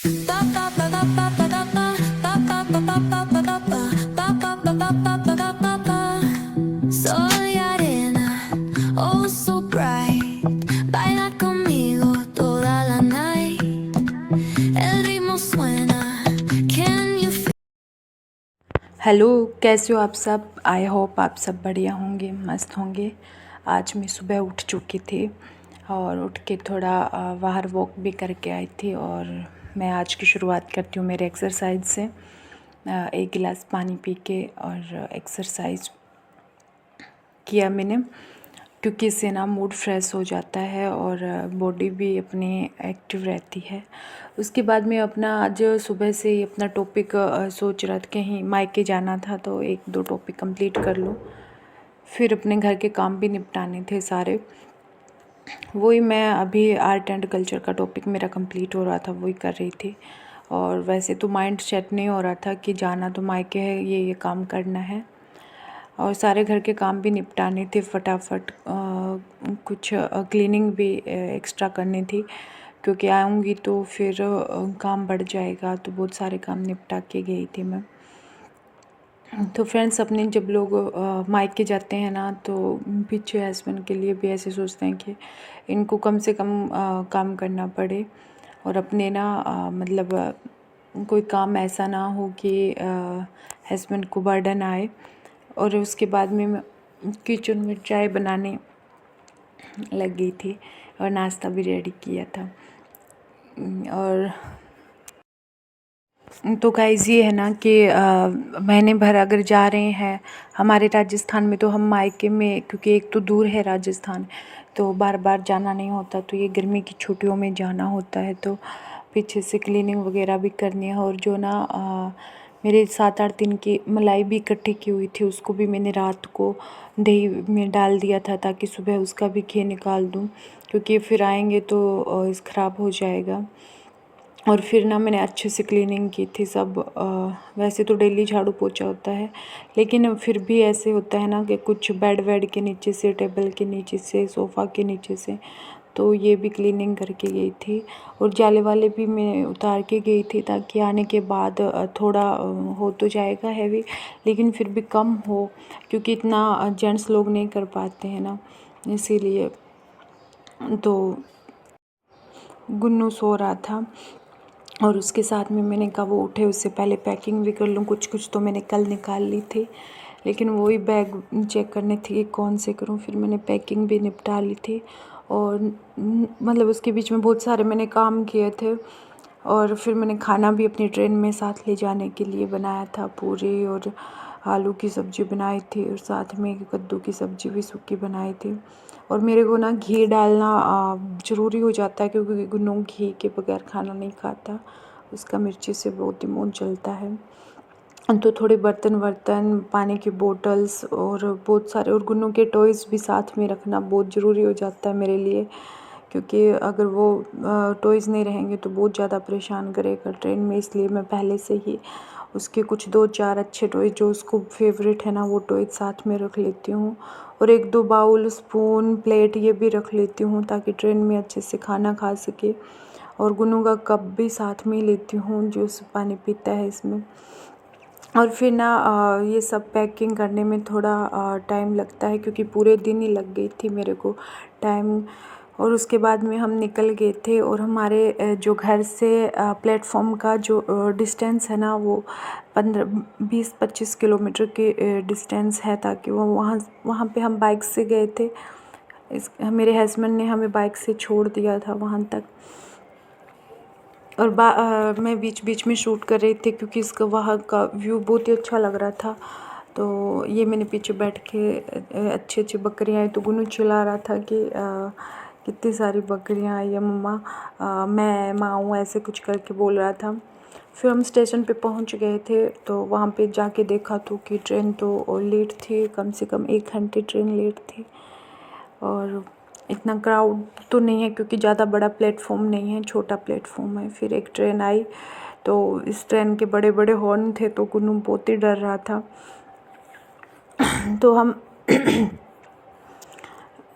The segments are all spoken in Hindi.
Soy arena, oh so bright. Baila conmigo toda la night. El ritmo suena. Can you feel? Hello, कैसे हो आप सब। आई होप आप सब बढ़िया होंगे, मस्त होंगे। आज मैं सुबह उठ चुकी थी और उठ के थोड़ा बाहर वॉक भी करके आई थी। और मैं आज की शुरुआत करती हूँ मेरे एक्सरसाइज से। एक गिलास पानी पी के और एक्सरसाइज किया मैंने, क्योंकि इससे ना मूड फ्रेश हो जाता है और बॉडी भी अपनी एक्टिव रहती है। उसके बाद में अपना आज सुबह से ही अपना टॉपिक सोच रहा था, कहीं मायके जाना था तो 1-2 टॉपिक कंप्लीट कर लूँ। फिर अपने घर के काम भी निपटाने थे सारे। वही मैं अभी आर्ट एंड कल्चर का टॉपिक मेरा कंप्लीट हो रहा था, वही कर रही थी। और वैसे तो माइंड सेट नहीं हो रहा था कि जाना तो मायके है, ये काम करना है। और सारे घर के काम भी निपटाने थे फटाफट। कुछ क्लीनिंग भी एक्स्ट्रा करनी थी, क्योंकि आऊँगी तो फिर काम बढ़ जाएगा। तो बहुत सारे काम निपटा के गई थी मैं। तो फ्रेंड्स, अपने जब लोग मायके जाते हैं ना, तो पीछे हस्बैंड के लिए भी ऐसे सोचते हैं कि इनको कम से कम काम करना पड़े और अपने ना मतलब कोई काम ऐसा ना हो कि हस्बैंड को बर्डन आए। और उसके बाद में मैं किचन में चाय बनाने लग गई थी और नाश्ता भी रेडी किया था। और तो गाइज़ ये है ना कि महीने भर अगर जा रहे हैं हमारे राजस्थान में, तो हम मायके में, क्योंकि एक तो दूर है राजस्थान, तो बार बार जाना नहीं होता। तो ये गर्मी की छुट्टियों में जाना होता है, तो पीछे से क्लीनिंग वगैरह भी करनी है। और जो ना मेरे 7-8 दिन की मलाई भी इकट्ठी की हुई थी, उसको भी मैंने रात को दही में डाल दिया था, ताकि सुबह उसका भी घी निकाल दूँ, क्योंकि फिर आएंगे तो ख़राब हो जाएगा। और फिर ना मैंने अच्छे से क्लीनिंग की थी सब। वैसे तो डेली झाड़ू पोछा होता है, लेकिन फिर भी ऐसे होता है ना कि कुछ बेड वेड के नीचे से, टेबल के नीचे से, सोफ़ा के नीचे से, तो ये भी क्लीनिंग करके गई थी। और जाले वाले भी मैं उतार के गई थी, ताकि आने के बाद थोड़ा हो तो जाएगा हैवी, लेकिन फिर भी कम हो, क्योंकि इतना जेंट्स लोग नहीं कर पाते हैं ना, इसीलिए। तो गुन्नू सो रहा था और उसके साथ में मैंने कहा वो उठे उससे पहले पैकिंग भी कर लूँ। कुछ कुछ तो मैंने कल निकाल ली थी, लेकिन वही बैग चेक करने थी कि कौन से करूँ। फिर मैंने पैकिंग भी निपटा ली थी। और मतलब उसके बीच में बहुत सारे मैंने काम किए थे। और फिर मैंने खाना भी अपनी ट्रेन में साथ ले जाने के लिए बनाया था। पूरी और आलू की सब्ज़ी बनाई थी, और साथ में कद्दू की सब्ज़ी भी सूखी बनाई थी। और मेरे को ना घी डालना ज़रूरी हो जाता है, क्योंकि गुन्नू घी के बगैर खाना नहीं खाता, उसका मिर्ची से बहुत ही मुँह जलता है। तो थोड़े बर्तन वर्तन, पानी की बोतल्स और बहुत सारे, और गुन्नू के टॉयज़ भी साथ में रखना बहुत ज़रूरी हो जाता है मेरे लिए, क्योंकि अगर वो टॉयज़ नहीं रहेंगे तो बहुत ज़्यादा परेशान करेगा ट्रेन में। इसलिए मैं पहले से ही उसके कुछ 2-4 अच्छे टॉय जो उसको फेवरेट है ना, वो टॉय साथ में रख लेती हूँ। और 1-2 बाउल, स्पून, प्लेट ये भी रख लेती हूँ, ताकि ट्रेन में अच्छे से खाना खा सके। और गुन्नू का कप भी साथ में ही लेती हूँ, जो पानी पीता है इसमें। और फिर ना ये सब पैकिंग करने में थोड़ा टाइम लगता है, क्योंकि पूरे दिन ही लग गई थी मेरे को टाइम। और उसके बाद में हम निकल गए थे, और हमारे जो घर से प्लेटफॉर्म का जो डिस्टेंस है ना, वो 20-25 किलोमीटर की डिस्टेंस है, ताकि वो वहाँ पे हम बाइक से गए थे। मेरे हस्बैंड ने हमें बाइक से छोड़ दिया था वहाँ तक। और मैं बीच बीच में शूट कर रही थी, क्योंकि इसका वहाँ का व्यू बहुत ही अच्छा लग रहा था। तो ये मैंने पीछे बैठ के अच्छी अच्छी बकरियाँ आई, तो गुन्नू चिल्ला रहा था कि कितनी सारी बकरियाँ आई है मम्मा, मैं माँ हूँ, ऐसे कुछ करके बोल रहा था। फिर हम स्टेशन पे पहुँच गए थे, तो वहाँ पे जाके देखा तो कि ट्रेन तो लेट थी, कम से कम 1 घंटे ट्रेन लेट थी। और इतना क्राउड तो नहीं है, क्योंकि ज़्यादा बड़ा प्लेटफॉर्म नहीं है, छोटा प्लेटफॉर्म है। फिर एक ट्रेन आई, तो इस ट्रेन के बड़े बड़े हॉर्न थे, तो गुन्नू बहुत ही डर रहा था। तो हम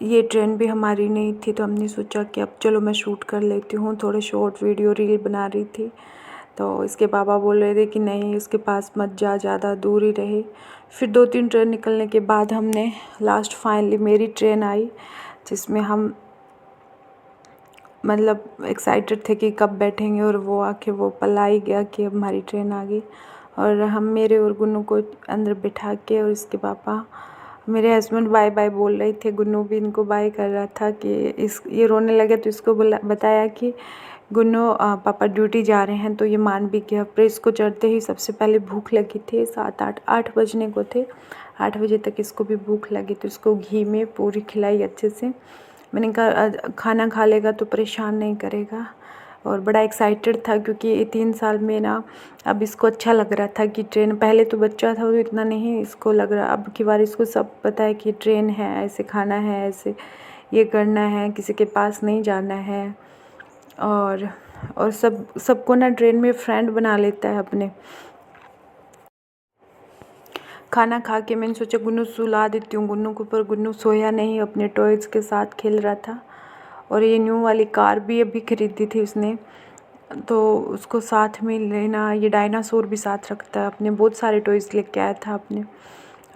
ये ट्रेन भी हमारी नहीं थी, तो हमने सोचा कि अब चलो मैं शूट कर लेती हूँ। थोड़े शॉर्ट वीडियो रील बना रही थी, तो इसके पापा बोल रहे थे कि नहीं इसके पास मत जा, ज़्यादा दूर ही रहे। फिर 2-3 ट्रेन निकलने के बाद हमने लास्ट फाइनली मेरी ट्रेन आई, जिसमें हम मतलब एक्साइटेड थे कि कब बैठेंगे, और वो आके वो पल आ ही गया कि अब हमारी ट्रेन आ गई। और हम मेरे और गुन्नू को अंदर बिठा के, और इसके पापा मेरे हस्बैंड बाय बाय बोल रहे थे। गुन्नू भी इनको बाय कर रहा था कि ये रोने लगे, तो इसको बताया कि गुन्नू पापा ड्यूटी जा रहे हैं, तो ये मान भी गया। फिर इसको चढ़ते ही सबसे पहले भूख लगी थी, 7-8 बजने को थे। 8 बजे तक इसको भी भूख लगी, तो इसको घी में पूरी खिलाई अच्छे से। मैंने कहा खाना खा लेगा तो परेशान नहीं करेगा, और बड़ा एक्साइटेड था क्योंकि ये 3 साल में ना अब इसको अच्छा लग रहा था कि ट्रेन, पहले तो बच्चा था तो इतना नहीं इसको लग रहा, अब की बार इसको सब पता है कि ट्रेन है, ऐसे खाना है, ऐसे ये करना है, किसी के पास नहीं जाना है। और सबको ना ट्रेन में फ्रेंड बना लेता है अपने। खाना खा के मैंने सोचा गुन्नू सुला देती हूँ गुन्नू को, पर गुन्नू सोया नहीं, अपने टॉयज़ के साथ खेल रहा था। और ये न्यू वाली कार भी अभी ख़रीदी थी उसने, तो उसको साथ में लेना, ये डायनासोर भी साथ रखता है अपने, बहुत सारे टॉयज़ लेके आया था अपने।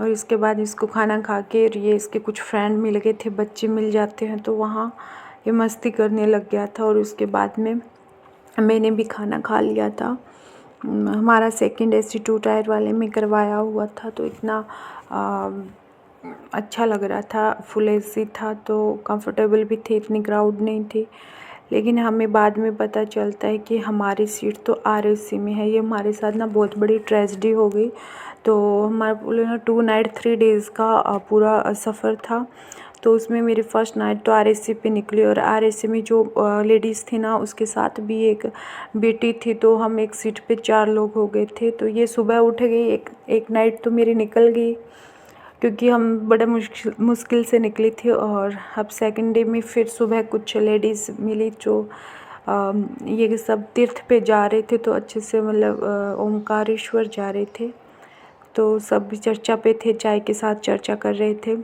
और इसके बाद इसको खाना खा के ये इसके कुछ फ्रेंड मिल गए थे, बच्चे मिल जाते हैं तो वहाँ ये मस्ती करने लग गया था। और उसके बाद में मैंने भी खाना खा लिया था। हमारा सेकंड AC 2 टायर वाले में करवाया हुआ था, तो इतना अच्छा लग रहा था, फुल AC था तो कंफर्टेबल भी थी, इतनी क्राउड नहीं थी। लेकिन हमें बाद में पता चलता है कि हमारी सीट तो RAC में है। ये हमारे साथ ना बहुत बड़ी ट्रेजेडी हो गई। तो हमारा बोले ना 2 नाइट 3 डेज़ का पूरा सफ़र था, तो उसमें मेरी फ़र्स्ट नाइट तो RAC पे निकली। और RAC में जो लेडीज़ थी ना, उसके साथ भी एक बेटी थी, तो हम एक सीट पे 4 लोग हो गए थे। तो ये सुबह उठ गई, एक नाइट तो मेरी निकल गई, क्योंकि हम बड़े मुश्किल से निकली थी। और अब सेकंड डे में फिर सुबह कुछ लेडीज़ मिली जो ये सब तीर्थ पे जा रहे थे, तो अच्छे से मतलब ओमकारेश्वर जा रहे थे, तो सब भी चर्चा पे थे, चाय के साथ चर्चा कर रहे थे।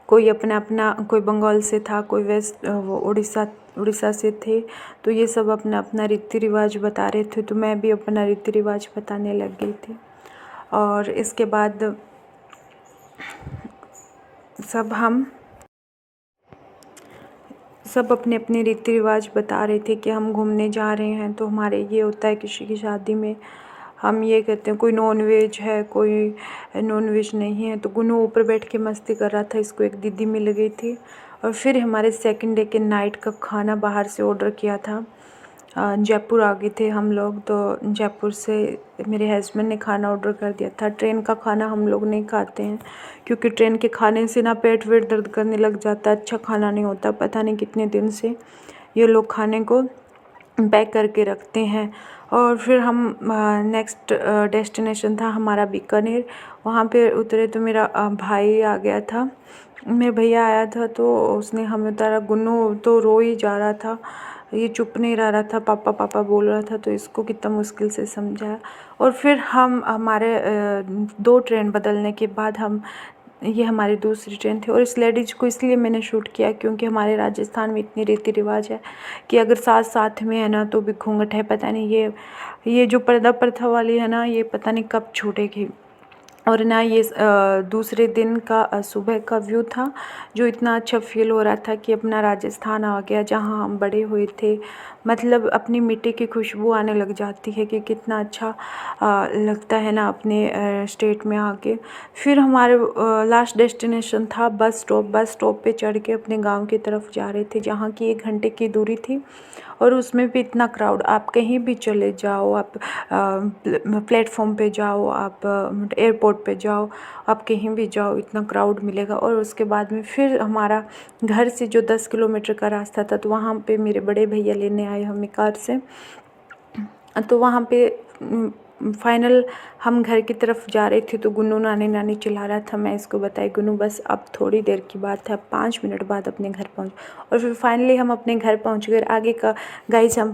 कोई अपना कोई बंगाल से था, कोई वो उड़ीसा से थे, तो ये सब अपना रीति रिवाज बता रहे थे, तो मैं भी अपना रीति रिवाज बताने लग गई थी। और इसके बाद सब अपने अपने रीति रिवाज बता रहे थे कि हम घूमने जा रहे हैं। तो हमारे ये होता है किसी की शादी में हम ये कहते हैं, कोई नॉन वेज है, कोई नॉन वेज नहीं है। तो गुन्नू ऊपर बैठ के मस्ती कर रहा था, इसको एक दीदी मिल गई थी। और फिर हमारे सेकंड डे के नाइट का खाना बाहर से ऑर्डर किया था। जयपुर आ गए थे हम लोग, तो जयपुर से मेरे हस्बैंड ने खाना ऑर्डर कर दिया था। ट्रेन का खाना हम लोग नहीं खाते हैं, क्योंकि ट्रेन के खाने से ना पेट वेट दर्द करने लग जाता है, अच्छा खाना नहीं होता। पता नहीं कितने दिन से ये लोग खाने को पैक करके रखते हैं। और फिर हम नेक्स्ट डेस्टिनेशन था हमारा बीकानेर, वहाँ पे उतरे तो मेरा भाई आ गया था, मेरे भैया आया था, तो उसने हमें उतारा। गुन्नू तो रो ही जा रहा था, ये चुप नहीं रह रहा था, पापा पापा बोल रहा था, तो इसको कितना मुश्किल से समझाया। और फिर हम हमारे 2 ट्रेन बदलने के बाद ये हमारी दूसरी ट्रेन थी। और इस लेडीज़ को इसलिए मैंने शूट किया क्योंकि हमारे राजस्थान में इतनी रीति रिवाज है कि अगर साथ में है ना तो भी घूंघट है। पता नहीं ये जो पर्दा प्रथा वाली है ना, ये पता नहीं कब छूटेगी। और ना ये दूसरे दिन का सुबह का व्यू था, जो इतना अच्छा फील हो रहा था कि अपना राजस्थान आ गया, जहाँ हम बड़े हुए थे। मतलब अपनी मिट्टी की खुशबू आने लग जाती है कि कितना अच्छा लगता है ना अपने स्टेट में आके। फिर हमारे लास्ट डेस्टिनेशन था बस स्टॉप पे चढ़ के अपने गांव की तरफ जा रहे थे, जहाँ की 1 घंटे की दूरी थी। और उसमें भी इतना क्राउड, आप कहीं भी चले जाओ, आप प्लेटफॉर्म पे जाओ, आप एयरपोर्ट पे जाओ, आप कहीं भी जाओ, इतना क्राउड मिलेगा। और उसके बाद में फिर हमारा घर से जो 10 किलोमीटर का रास्ता था, तो वहाँ पे मेरे बड़े भैया लेने आए हमें कार से। तो वहाँ पे फाइनल हम घर की तरफ जा रहे थे, तो गुन्नू नानी चिल्ला रहा था। मैं इसको बताई, गुन्नू बस अब थोड़ी देर की बात है, 5 मिनट बाद अपने घर पहुँच। और फिर फाइनली हम अपने घर पहुँच गए। आगे का गाइस हम